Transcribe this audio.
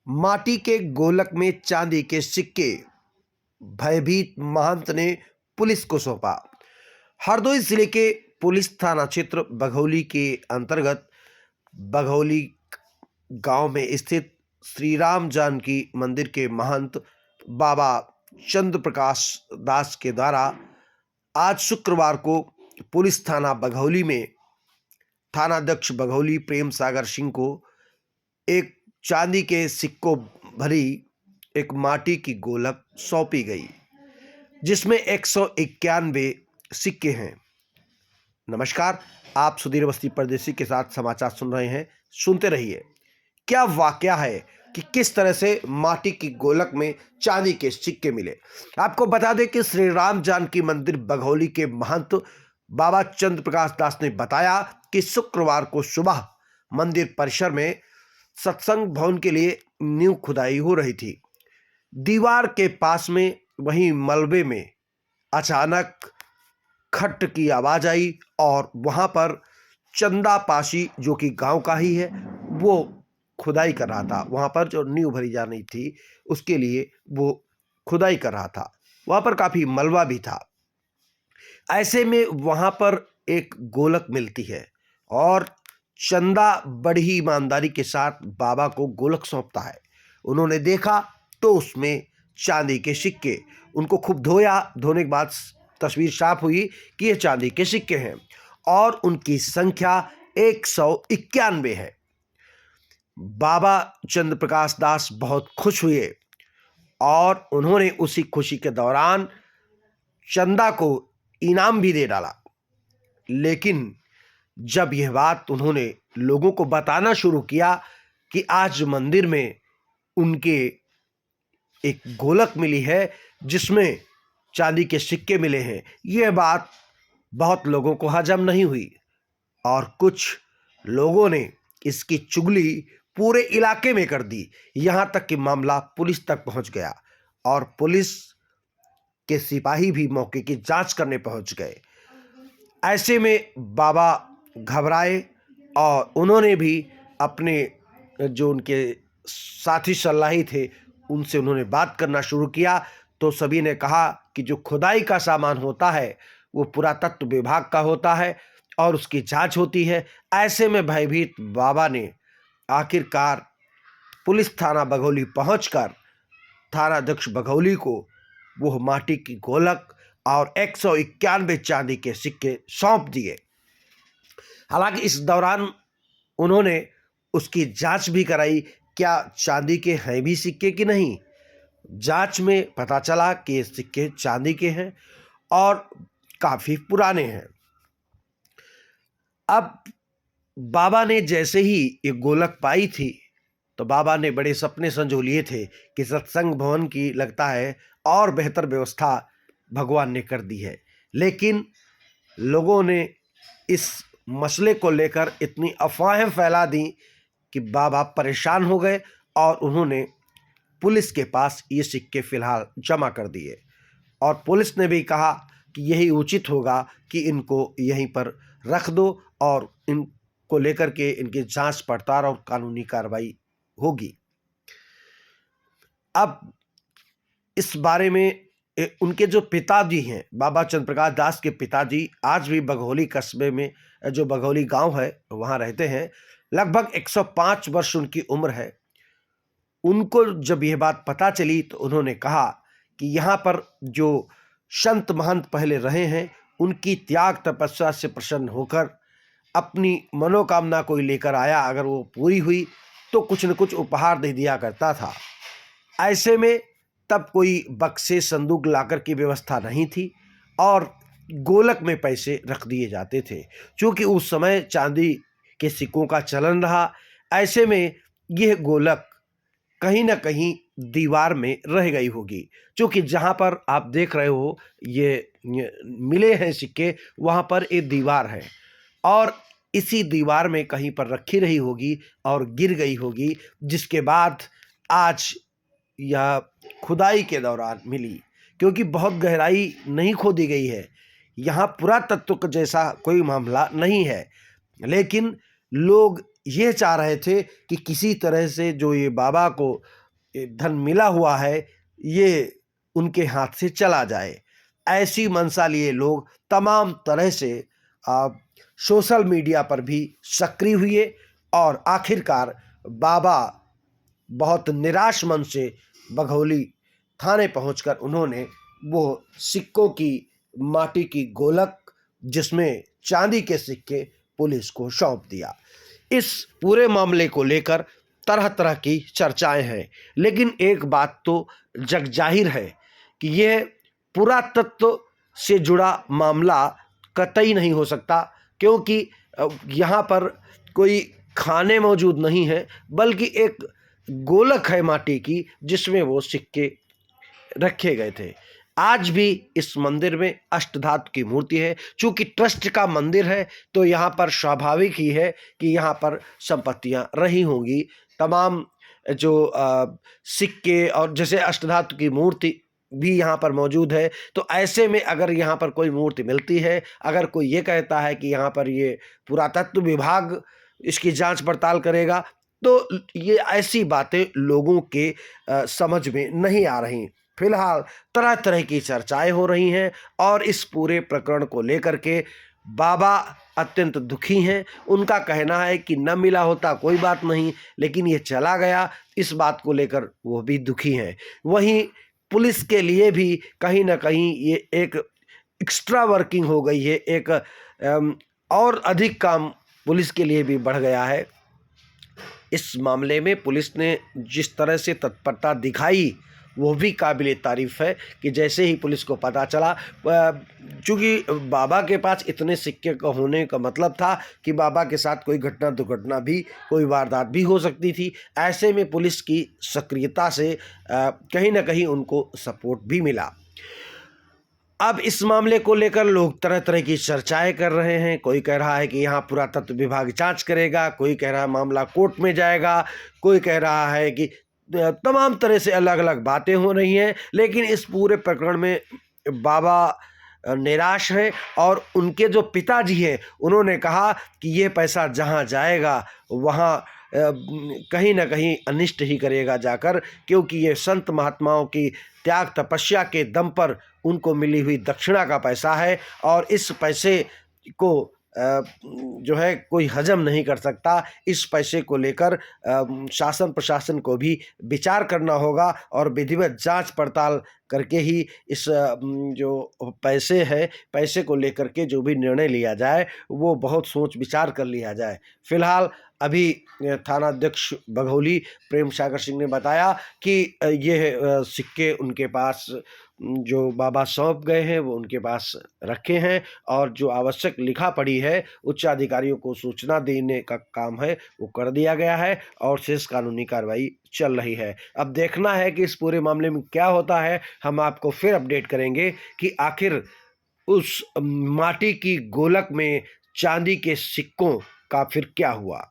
माटी के गोलक में चांदी के सिक्के, भयभीत महंत ने पुलिस को सौंपा। हरदोई जिले के पुलिस थाना क्षेत्र बघौली के अंतर्गत बघौली गांव में स्थित श्री राम जानकी मंदिर के महंत बाबा चंद्र प्रकाश दास के द्वारा आज शुक्रवार को पुलिस थाना बघौली में थानाध्यक्ष बघौली प्रेम सागर सिंह को एक चांदी के सिक्कों भरी एक माटी की गोलक सौंपी गई, जिसमें 191 सिक्के हैं। नमस्कार, आप सुधीर अवस्थी परदेसी के साथ समाचार सुन रहे हैं। सुनते रहिए क्या वाकया है कि किस तरह से माटी की गोलक में चांदी के सिक्के मिले। आपको बता दें कि श्री राम जानकी मंदिर बघौली के महंत बाबा चंद्र प्रकाश दास ने बताया कि शुक्रवार को सुबह मंदिर परिसर में सत्संग भवन के लिए नींव खुदाई हो रही थी। दीवार के पास में वहीं मलबे में अचानक खट की आवाज आई और वहां पर चंदा पाशी, जो कि गांव का ही है, वो खुदाई कर रहा था। वहां पर जो नींव भरी जा रही थी उसके लिए वो खुदाई कर रहा था। वहां पर काफी मलबा भी था। ऐसे में वहां पर एक गोलक मिलती है और चंदा बड़ी ही ईमानदारी के साथ बाबा को गोलक सौंपता है। उन्होंने देखा तो उसमें चांदी के सिक्के, उनको खूब धोया। धोने के बाद तस्वीर साफ हुई कि ये चांदी के सिक्के हैं और उनकी संख्या 191 है। बाबा चंद्र प्रकाश दास बहुत खुश हुए और उन्होंने उसी खुशी के दौरान चंदा को इनाम भी दे डाला। लेकिन जब यह बात उन्होंने लोगों को बताना शुरू किया कि आज मंदिर में उनके एक गोलक मिली है जिसमें चांदी के सिक्के मिले हैं, यह बात बहुत लोगों को हजम नहीं हुई और कुछ लोगों ने इसकी चुगली पूरे इलाके में कर दी। यहां तक कि मामला पुलिस तक पहुंच गया और पुलिस के सिपाही भी मौके की जांच करने पहुंच गए। ऐसे में बाबा घबराए और उन्होंने भी अपने जो उनके साथी सल्लाही थे उनसे उन्होंने बात करना शुरू किया। तो सभी ने कहा कि जो खुदाई का सामान होता है वो पुरातत्व विभाग का होता है और उसकी जांच होती है। ऐसे में भयभीत बाबा ने आखिरकार पुलिस थाना बघौली पहुंचकर थानाध्यक्ष बघौली को वो माटी की गोलक और 191 चांदी के सिक्के सौंप दिए। हालांकि इस दौरान उन्होंने उसकी जांच भी कराई, क्या चांदी के हैं भी सिक्के कि नहीं। जांच में पता चला कि ये सिक्के चांदी के हैं और काफी पुराने हैं। अब बाबा ने जैसे ही ये गोलक पाई थी तो बाबा ने बड़े सपने संजो लिए थे कि सत्संग भवन की लगता है और बेहतर व्यवस्था भगवान ने कर दी है। लेकिन लोगों ने इस मसले को लेकर इतनी अफवाहें फैला दी कि बाबा परेशान हो गए और उन्होंने पुलिस के पास ये सिक्के फिलहाल जमा कर दिए और पुलिस ने भी कहा कि यही उचित होगा कि इनको यहीं पर रख दो और इनको लेकर के इनकी जांच पड़ताल और कानूनी कार्रवाई होगी। अब इस बारे में उनके जो पिताजी हैं, बाबा चंद्र प्रकाश दास के पिताजी आज भी बघौली कस्बे में, जो बघौली गांव है, वहां रहते हैं। लगभग 105 वर्ष उनकी उम्र है। उनको जब यह बात पता चली तो उन्होंने कहा कि यहाँ पर जो संत महंत पहले रहे हैं उनकी त्याग तपस्या से प्रसन्न होकर अपनी मनोकामना कोई लेकर आया, अगर वो पूरी हुई तो कुछ न कुछ उपहार दे दिया करता था। ऐसे में तब कोई बक्से संदूक लाकर की व्यवस्था नहीं थी और गोलक में पैसे रख दिए जाते थे। क्योंकि उस समय चांदी के सिक्कों का चलन रहा, ऐसे में यह गोलक कहीं ना कहीं दीवार में रह गई होगी। क्योंकि जहां पर आप देख रहे हो ये मिले हैं सिक्के, वहां पर एक दीवार है और इसी दीवार में कहीं पर रखी रही होगी और गिर गई होगी, जिसके बाद आज यह खुदाई के दौरान मिली। क्योंकि बहुत गहराई नहीं खोदी गई है, यहाँ पुरातत्व जैसा कोई मामला नहीं है, लेकिन लोग ये चाह रहे थे कि किसी तरह से जो ये बाबा को ये धन मिला हुआ है ये उनके हाथ से चला जाए। ऐसी मंशा लिए लोग तमाम तरह से सोशल मीडिया पर भी सक्रिय हुए और आखिरकार बाबा बहुत निराश मन से बघौली थाने पहुंचकर उन्होंने वो सिक्कों की माटी की गोलक जिसमें चांदी के सिक्के पुलिस को सौंप दिया। इस पूरे मामले को लेकर तरह तरह की चर्चाएं हैं, लेकिन एक बात तो जगजाहिर है कि यह पुरातत्व से जुड़ा मामला कतई नहीं हो सकता, क्योंकि यहाँ पर कोई खाने मौजूद नहीं है, बल्कि एक गोलक है माटी की जिसमें वो सिक्के रखे गए थे। आज भी इस मंदिर में अष्टधातु की मूर्ति है। चूंकि ट्रस्ट का मंदिर है तो यहाँ पर स्वाभाविक ही है कि यहाँ पर संपत्तियाँ रही होंगी। तमाम जो सिक्के और जैसे अष्टधातु की मूर्ति भी यहाँ पर मौजूद है, तो ऐसे में अगर यहाँ पर कोई मूर्ति मिलती है, अगर कोई ये कहता है कि यहाँ पर ये पुरातत्व विभाग इसकी जांच पड़ताल करेगा, तो ये ऐसी बातें लोगों के समझ में नहीं आ रही। फिलहाल तरह तरह की चर्चाएं हो रही हैं और इस पूरे प्रकरण को लेकर के बाबा अत्यंत दुखी हैं। उनका कहना है कि न मिला होता कोई बात नहीं, लेकिन ये चला गया, इस बात को लेकर वो भी दुखी हैं। वहीं पुलिस के लिए भी कहीं ना कहीं ये एक एक्स्ट्रा वर्किंग हो गई है, एक और अधिक काम पुलिस के लिए भी बढ़ गया है। इस मामले में पुलिस ने जिस तरह से तत्परता दिखाई वो भी काबिले तारीफ़ है कि जैसे ही पुलिस को पता चला, चूँकि बाबा के पास इतने सिक्के का होने का मतलब था कि बाबा के साथ कोई घटना दुर्घटना भी, कोई वारदात भी हो सकती थी। ऐसे में पुलिस की सक्रियता से कहीं ना कहीं उनको सपोर्ट भी मिला। अब इस मामले को लेकर लोग तरह तरह की चर्चाएं कर रहे हैं। कोई कह रहा है कि यहाँ पुरातत्व विभाग जांच करेगा, कोई कह रहा है मामला कोर्ट में जाएगा, कोई कह रहा है कि तमाम तरह से अलग अलग बातें हो रही हैं। लेकिन इस पूरे प्रकरण में बाबा निराश हैं और उनके जो पिताजी हैं उन्होंने कहा कि ये पैसा जहाँ जाएगा वहाँ कहीं ना कहीं अनिष्ट ही करेगा जाकर, क्योंकि ये संत महात्माओं की त्याग तपस्या के दम पर उनको मिली हुई दक्षिणा का पैसा है और इस पैसे को जो है कोई हजम नहीं कर सकता। इस पैसे को लेकर शासन प्रशासन को भी विचार करना होगा और विधिवत जांच पड़ताल करके ही इस जो पैसे को लेकर के जो भी निर्णय लिया जाए वो बहुत सोच विचार कर लिया जाए। फिलहाल अभी थानाध्यक्ष बघौली प्रेम सागर सिंह ने बताया कि ये सिक्के उनके पास जो बाबा सौंप गए हैं वो उनके पास रखे हैं और जो आवश्यक लिखा पढ़ी है उच्च अधिकारियों को सूचना देने का काम है वो कर दिया गया है और शेष कानूनी कार्रवाई चल रही है। अब देखना है कि इस पूरे मामले में क्या होता है। हम आपको फिर अपडेट करेंगे कि आखिर उस माटी की गोलक में चांदी के सिक्कों का फिर क्या हुआ।